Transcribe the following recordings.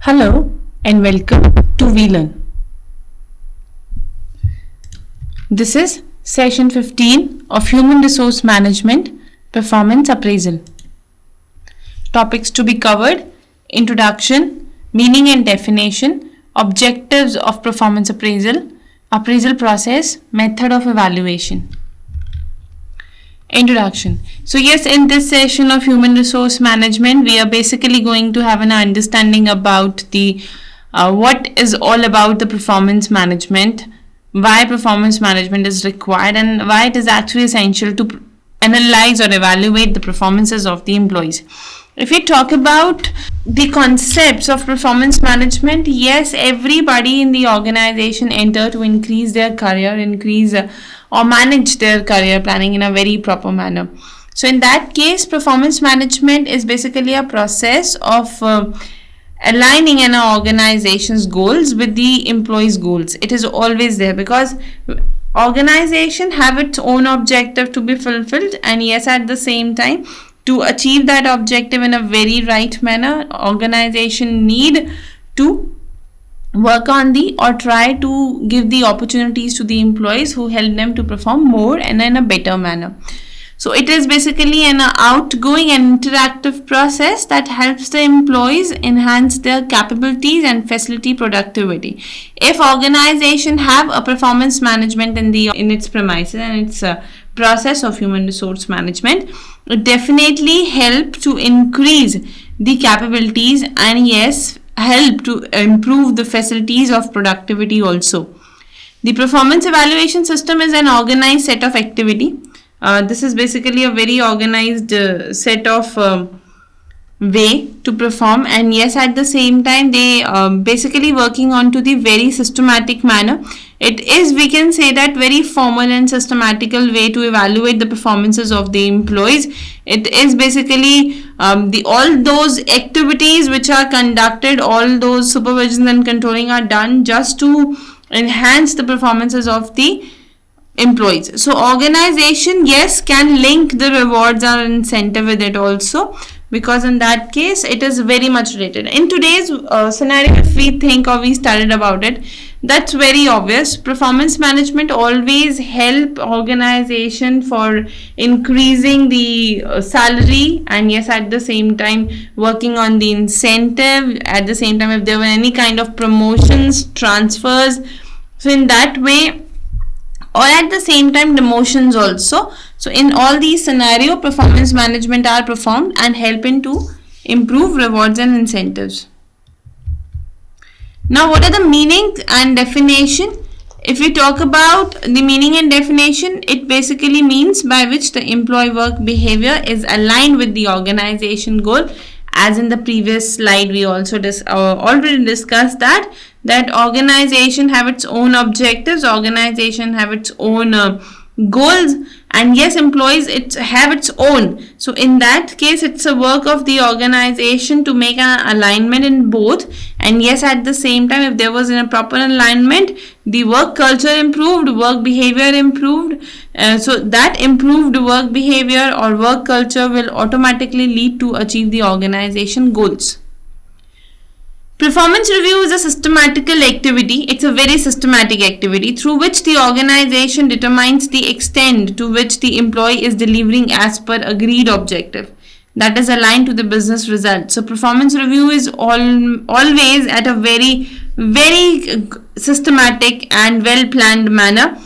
Hello and welcome to VLearn. This is session 15 of Human Resource Management Performance Appraisal. Topics to be covered: introduction, meaning and definition, objectives of performance appraisal, appraisal process, method of evaluation. Introduction. So yes, in this session of human resource management, we are basically going to have an understanding about the what is all about the performance management, why performance management is required, and why it is actually essential to analyze or evaluate the performances of the employees. If we talk about the concepts of performance management, yes, everybody in the organization enter to increase their career, or manage their career planning in a very proper manner. So in that case, performance management is basically a process of aligning an organization's goals with the employees' goals. It is always there because organization have its own objective to be fulfilled, and yes, at the same time, to achieve that objective in a very right manner, organization need to work on or try to give the opportunities to the employees who help them to perform more and in a better manner. So it is basically an outgoing and interactive process that helps the employees enhance their capabilities and facility productivity. If organization have a performance management in its premises and its process of human resource management, it definitely help to increase the capabilities and yes, help to improve the facilities of productivity also. The performance evaluation system is an organized set of activity. This is basically a very organized set of way to perform, and yes, at the same time they basically working on to the very systematic manner. It is, we can say that, very formal and systematical way to evaluate the performances of the employees. It is basically all those activities which are conducted, all those supervision and controlling are done just to enhance the performances of the employees. So organization, yes, can link the rewards or incentive with it also, because in that case it is very much related. In today's scenario, if we think or we studied about it, that's very obvious. Performance management always help organization for increasing the salary, and yes, at the same time working on the incentive, at the same time if there were any kind of promotions, transfers, so in that way, or at the same time demotions also. So in all these scenario, performance management are performed and helping to improve rewards and incentives. Now, what are the meaning and definition? If we talk about the meaning and definition, it basically means by which the employee work behavior is aligned with the organization goal. As in the previous slide, we also already discussed that organization have its own objectives, organization have its own goals, and yes, employees have its own. So in that case, it's a work of the organization to make an alignment in both, and yes, at the same time, if there was in a proper alignment, the work culture improved, work behavior improved. So that improved work behavior or work culture will automatically lead to achieve the organization goals. Performance review is a systematical activity. It's a very systematic activity through which the organization determines the extent to which the employee is delivering as per agreed objective that is aligned to the business results. So performance review is always at a very, very systematic and well planned manner.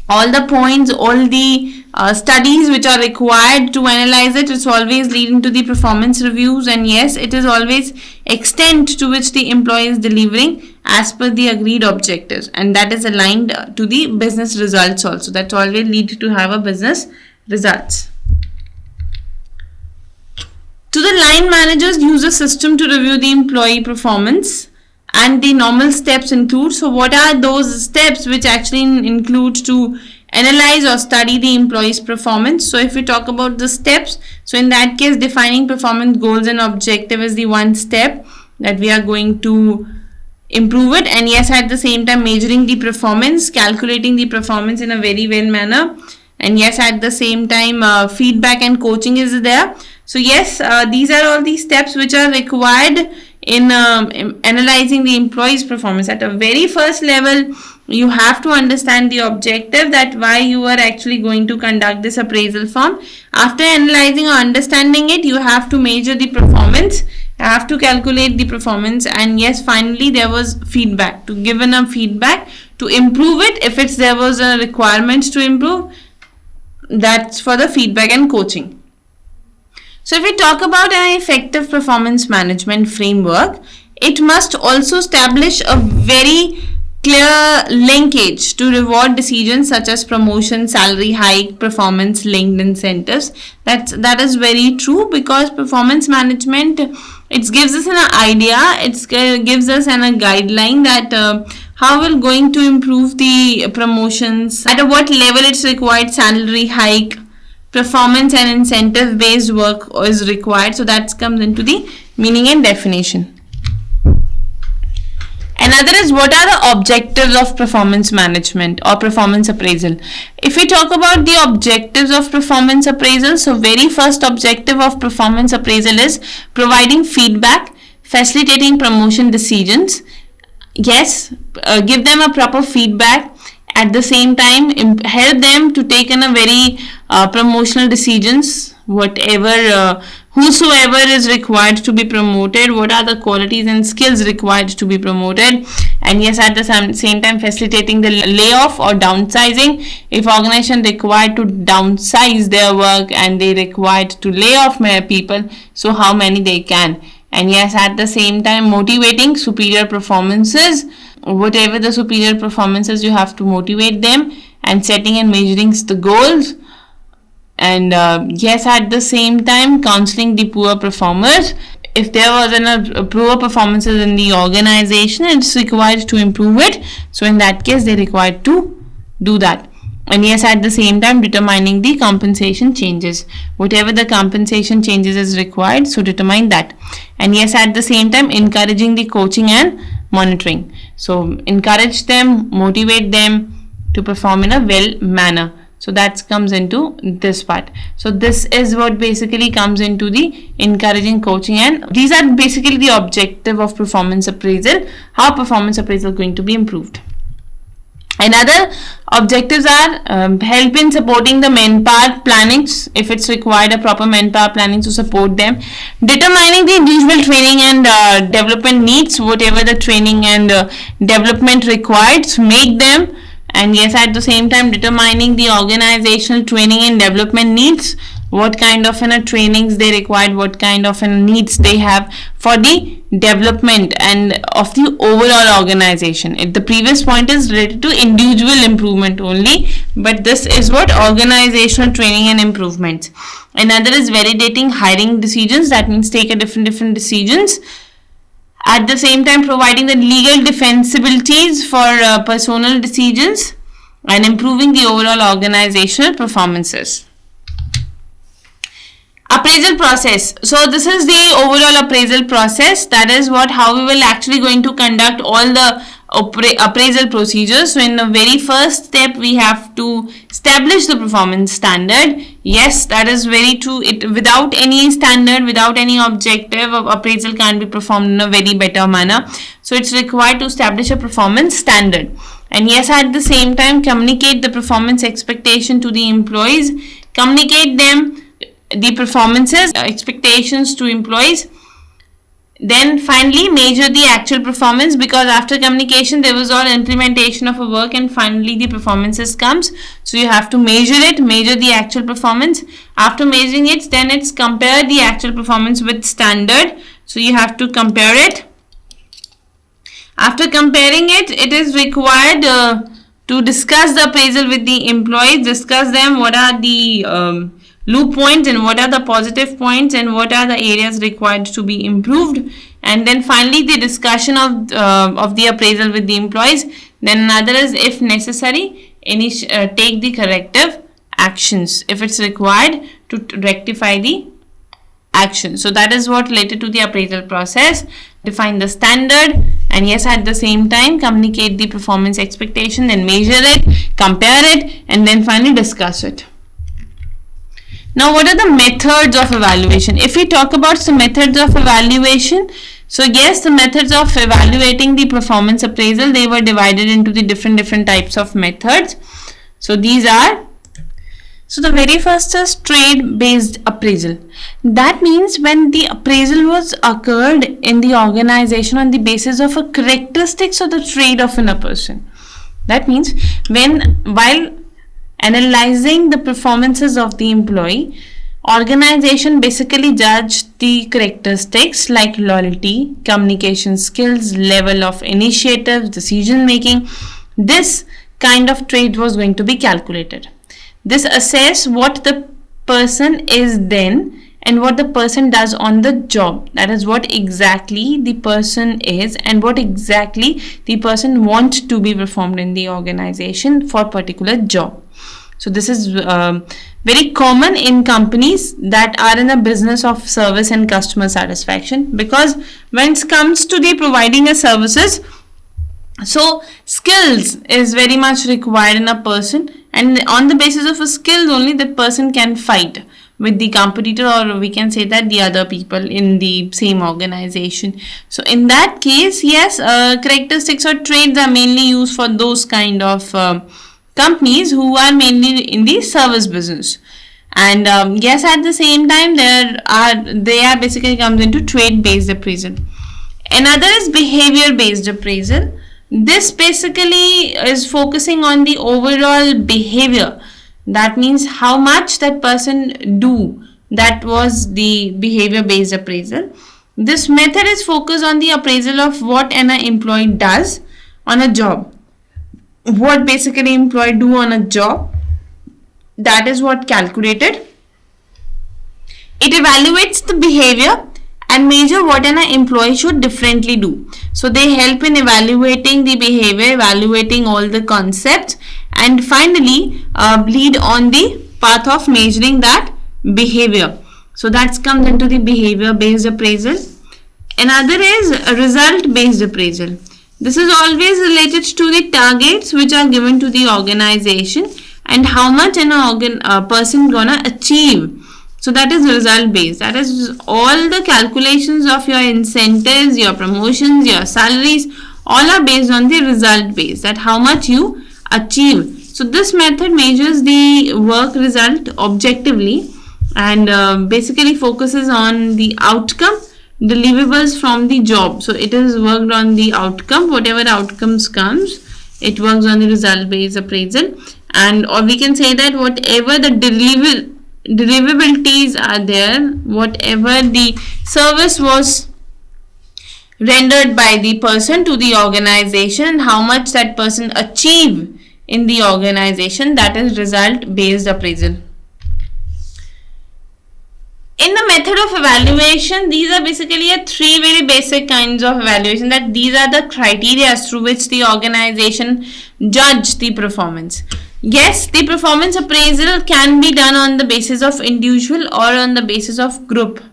All the points, all the studies which are required to analyze it, it's always leading to the performance reviews, and yes, it is always extent to which the employee is delivering as per the agreed objectives, and that is aligned to the business results also. That always lead to have a business results. To the line managers use a system to review the employee performance, and the normal steps include. So what are those steps which actually include to analyze or study the employee's performance? So if we talk about the steps, so in that case, defining performance goals and objective is the one step that we are going to improve it, and yes, at the same time measuring the performance, calculating the performance in a very well manner, and yes, at the same time feedback and coaching is there. So yes, these are all the steps which are required in analyzing the employee's performance. At a very first level, you have to understand the objective, that why you are actually going to conduct this appraisal form. After analyzing or understanding it, you have to measure the performance, you have to calculate the performance, and yes, finally there was feedback, to give a feedback to improve it. If there was a requirement to improve, that's for the feedback and coaching. So if we talk about an effective performance management framework, it must also establish a very clear linkage to reward decisions such as promotion, salary hike, performance linked incentives. That is very true, because performance management, it gives us an idea, it gives us a guideline that how we're going to improve the promotions, at what level it's required, salary hike, performance and incentive based work is required. So that comes into the meaning and definition. Another is, what are the objectives of performance management or performance appraisal? If we talk about the objectives of performance appraisal, so very first objective of performance appraisal is providing feedback, facilitating promotion decisions. Yes, give them a proper feedback. At the same time, help them to take in a very promotional decisions, whatever whosoever is required to be promoted, what are the qualities and skills required to be promoted. And yes, at the same time, facilitating the layoff or downsizing. If organization required to downsize their work and they required to lay off people, so how many they can. And yes, at the same time, motivating superior performances. Whatever the superior performances, you have to motivate them, and setting and measuring the goals. And yes, at the same time, counseling the poor performers. If there was a poor performances in the organization, it's required to improve it. So in that case, they're required to do that. And yes, at the same time, determining the compensation changes. Whatever the compensation changes is required, so determine that. And yes, at the same time, encouraging the coaching and monitoring. So encourage them, motivate them to perform in a well manner. So that comes into this part. So this is what basically comes into the encouraging, coaching, and these are basically the objective of performance appraisal. How performance appraisal is going to be improved. Another objectives are help in supporting the manpower planning, if it's required a proper manpower planning to support them. Determining the individual training and development needs, whatever the training and development required, make them. And yes, at the same time, determining the organizational training and development needs, what kind of trainings they required, what kind of needs they have for the development and of the overall organization. The previous point is related to individual improvement only, but this is what organizational training and improvements. Another is validating hiring decisions, that means take a different decisions. At the same time, providing the legal defensibilities for personal decisions and improving the overall organizational performances. Appraisal process. So this is the overall appraisal process. That is how we will actually going to conduct all the appraisal procedures. So in the very first step, we have to establish the performance standard. Yes, that is very true. Without any standard, without any objective, appraisal can't be performed in a very better manner. So it's required to establish a performance standard. And yes, at the same time, communicate the performance expectation to the employees. Communicate them the performances, expectations to employees. Then finally measure the actual performance, because after communication there was all implementation of a work and finally the performances comes. So you have to measure it, measure the actual performance. After measuring it, then it's compare the actual performance with standard. So you have to compare it. After comparing it, it is required to discuss the appraisal with the employees, discuss them what are the loop points and what are the positive points and what are the areas required to be improved. And then finally the discussion of the appraisal with the employees. Then another is, if necessary, take the corrective actions if it's required to rectify the action. So that is what related to the appraisal process. Define the standard, and yes, at the same time communicate the performance expectation, then measure it, compare it, and then finally discuss it. Now, what are the methods of evaluation? If we talk about some methods of evaluation, So yes, the methods of evaluating the performance appraisal, they were divided into the different types of methods. So these are, so the very first is trade based appraisal. That means when the appraisal was occurred in the organization on the basis of a characteristics of the trade of a person. That means while analyzing the performances of the employee, organization basically judged the characteristics like loyalty, communication skills, level of initiative, decision making. This kind of trade was going to be calculated. This assess what the person is then and what the person does on the job. That is what exactly the person is and what exactly the person wants to be performed in the organization for particular job. So this is very common in companies that are in the business of service and customer satisfaction, because when it comes to the providing a services, so skills is very much required in a person, and on the basis of a skills only that person can fight with the competitor, or we can say that the other people in the same organization. So in that case, yes, characteristics or traits are mainly used for those kind of companies who are mainly in the service business. And yes, at the same time they are basically comes into trade based appraisal. Another is behavior based appraisal. This basically is focusing on the overall behavior. That means how much that person do. That was the behavior based appraisal. This method is focused on the appraisal of what an employee does on a job. What basically employee do on a job, that is what calculated. It evaluates the behavior and measure what an employee should differently do. So they help in evaluating the behavior, evaluating all the concepts, and finally lead on the path of measuring that behavior. So that comes into the behavior based appraisal. Another is a result based appraisal. This is always related to the targets which are given to the organization and how much a person gonna achieve. So that is result based. That is all the calculations of your incentives, your promotions, your salaries, all are based on the result based, that how much you achieve. So this method measures the work result objectively and basically focuses on the outcome, deliverables from the job. So it is worked on the outcome, whatever outcomes comes, it works on the result based appraisal. And or we can say that whatever the deliverables are there, whatever the service was rendered by the person to the organization, how much that person achieve in the organization, that is result based appraisal. In the method of evaluation, these are basically three very basic kinds of evaluation, that these are the criteria through which the organization judge the performance. Yes, the performance appraisal can be done on the basis of individual or on the basis of group.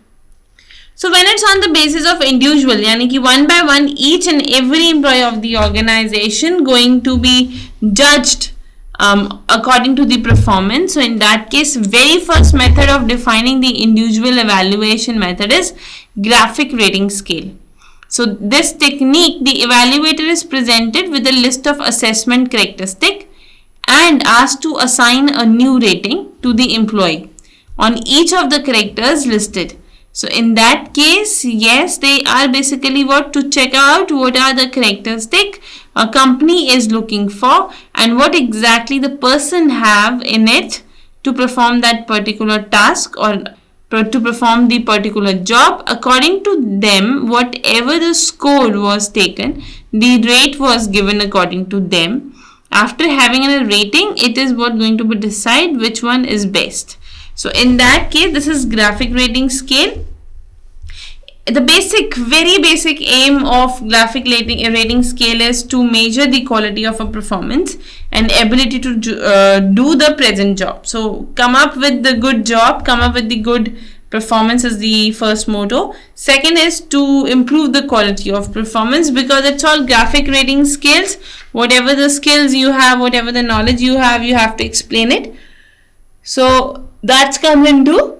So when it's on the basis of individual, yani ki one by one each and every employee of the organization going to be judged according to the performance. So in that case, very first method of defining the individual evaluation method is graphic rating scale. So this technique, the evaluator is presented with a list of assessment characteristics and asked to assign a new rating to the employee on each of the characters listed. So in that case, yes, they are basically what to check out what are the characteristics a company is looking for and what exactly the person have in it to perform that particular task or to perform the particular job. According to them, whatever the score was taken, the rate was given according to them. After having a rating, it is what going to be decide which one is best. So in that case, this is graphic rating scale. The very basic aim of graphic rating scale is to measure the quality of a performance and ability to do the present job. So come up with the good job, come up with the good performance is the first motto. Second is to improve the quality of performance, because it's all graphic rating scales. Whatever the skills you have, whatever the knowledge you have to explain it. So that's comes into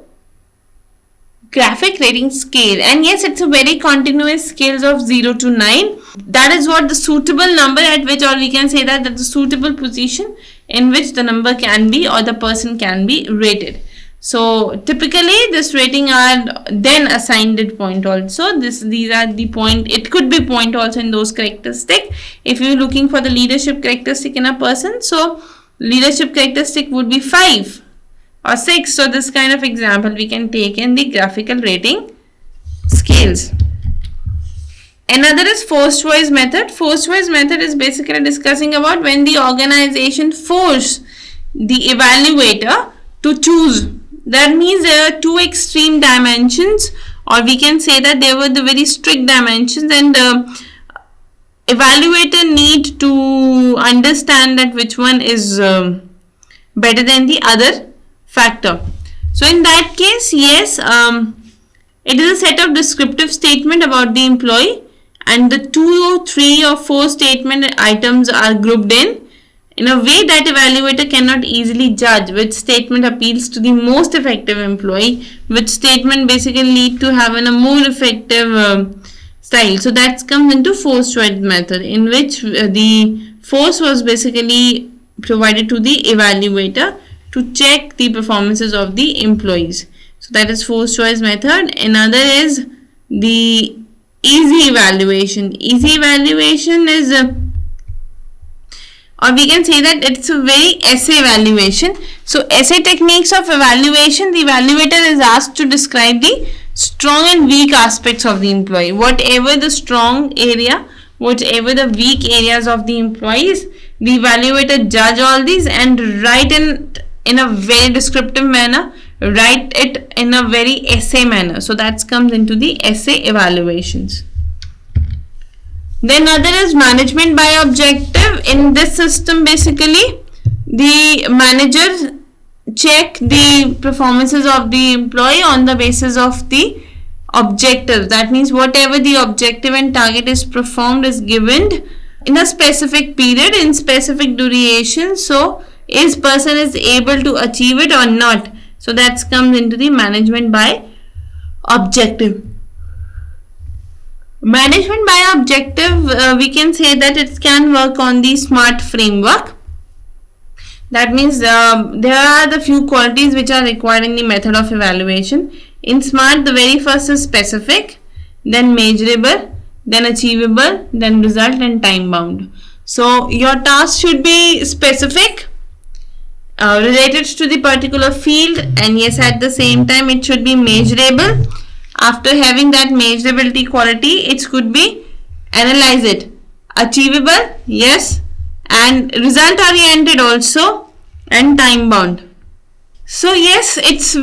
graphic rating scale, and yes, it's a very continuous scales of 0 to 9. That is what the suitable number at which, or we can say that the suitable position in which the number can be or the person can be rated. So typically this rating are then assigned at point also. These are the point. It could be point also in those characteristic. If you're looking for the leadership characteristic in a person, so leadership characteristic would be 5 or 6. So this kind of example we can take in the graphical rating scales. Another is forced choice method. Forced choice method is basically discussing about when the organization force the evaluator to choose. That means there are two extreme dimensions, or we can say that there were the very strict dimensions, and the evaluator need to understand that which one is better than the other factor. So in that case, yes, it is a set of descriptive statement about the employee, and the 2 or 3 or 4 statement items are grouped in a way that evaluator cannot easily judge which statement appeals to the most effective employee, which statement basically lead to having a more effective style. So that comes into forced choice method, in which the force was basically provided to the evaluator to check the performances of the employees. So that is forced choice method. Another is the easy evaluation. Easy evaluation is or we can say that it's a very essay evaluation. So essay techniques of evaluation, the evaluator is asked to describe the strong and weak aspects of the employee. Whatever the strong area, whatever the weak areas of the employees, the evaluator judge all these and write in a very descriptive manner, write it in a very essay manner. So that comes into the essay evaluations. Then other is management by objective. In this system, basically the manager check the performances of the employee on the basis of the objectives. That means whatever the objective and target is performed is given in a specific period, in specific duration. So is person is able to achieve it or not. So that comes into the management by objective. Management by objective, we can say that it can work on the SMART framework. That means there are the few qualities which are required in the method of evaluation. In SMART, the very first is specific, then measurable, then achievable, then result, and time bound. So your task should be specific, related to the particular field, and yes, at the same time it should be measurable. After having that measurability quality, it could be analyze it, achievable, yes, and result oriented also, and time bound. So yes, it's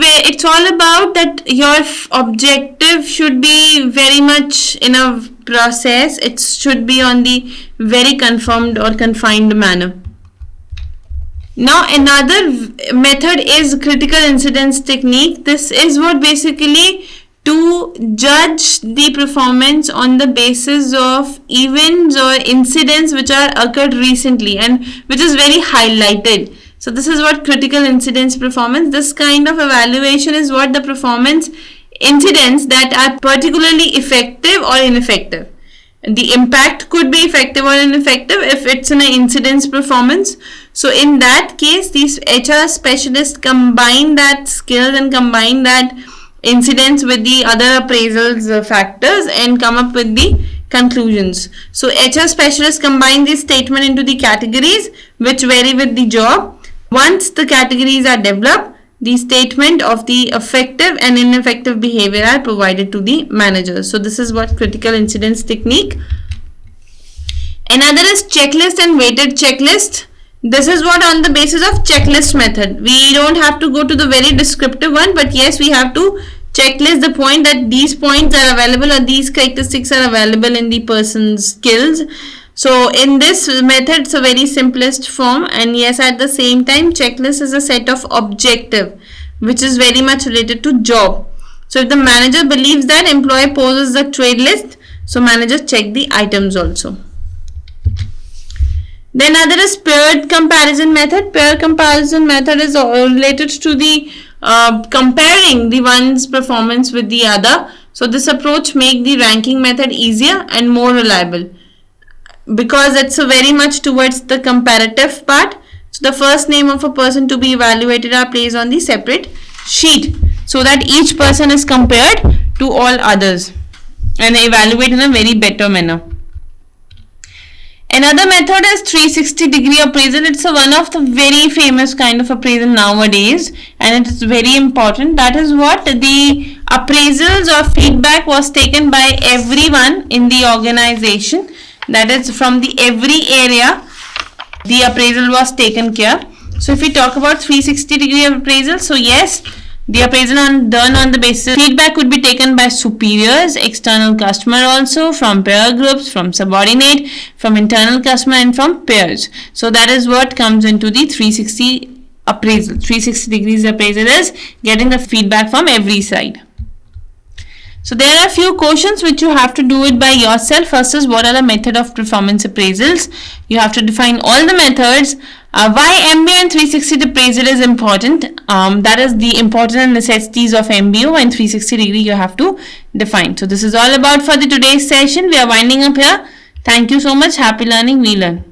all about that your objective should be very much in a process. It should be on the very confirmed or confined manner. Now another method is critical incidence technique. This is what basically to judge the performance on the basis of events or incidents which are occurred recently and which is very highlighted. So this is what critical incidence performance. This kind of evaluation is what the performance incidents that are particularly effective or ineffective. The impact could be effective or ineffective if it's an incidence performance. So in that case, these HR specialists combine that skills and combine that incidents with the other appraisals factors and come up with the conclusions. So HR specialists combine this statement into the categories which vary with the job. Once the categories are developed, the statement of the effective and ineffective behavior are provided to the managers. So this is what critical incidence technique. Another is checklist and weighted checklist. This is what on the basis of checklist method. We don't have to go to the very descriptive one, but yes, we have to checklist the point that these points are available or these characteristics are available in the person's skills. So in this method, it's a very simplest form, and yes, at the same time, checklist is a set of objective which is very much related to job. So if the manager believes that employee poses the trade list, so manager check the items also. Then other is paired comparison method. Pair comparison method is related to the comparing the one's performance with the other. So this approach make the ranking method easier and more reliable, because it's very much towards the comparative part. So the first name of a person to be evaluated are placed on the separate sheet, so that each person is compared to all others and evaluated in a very better manner. Another method is 360-degree appraisal. It's one of the very famous kind of appraisal nowadays, and it is very important. That is what the appraisals or feedback was taken by everyone in the organization. That is, from the every area the appraisal was taken care. So if we talk about 360-degree appraisal, so yes, the appraisal done on the basis feedback would be taken by superiors, external customer also, from peer groups, from subordinate, from internal customer, and from peers. So that is what comes into the 360 appraisal. 360 degrees appraisal is getting the feedback from every side. So there are a few questions which you have to do it by yourself. First is, what are the method of performance appraisals? You have to define all the methods. Why MBO and 360 appraisal is important. That is the important necessities of MBO and 360 degree you have to define. So this is all about for the today's session. We are winding up here. Thank you so much. Happy learning. We learn.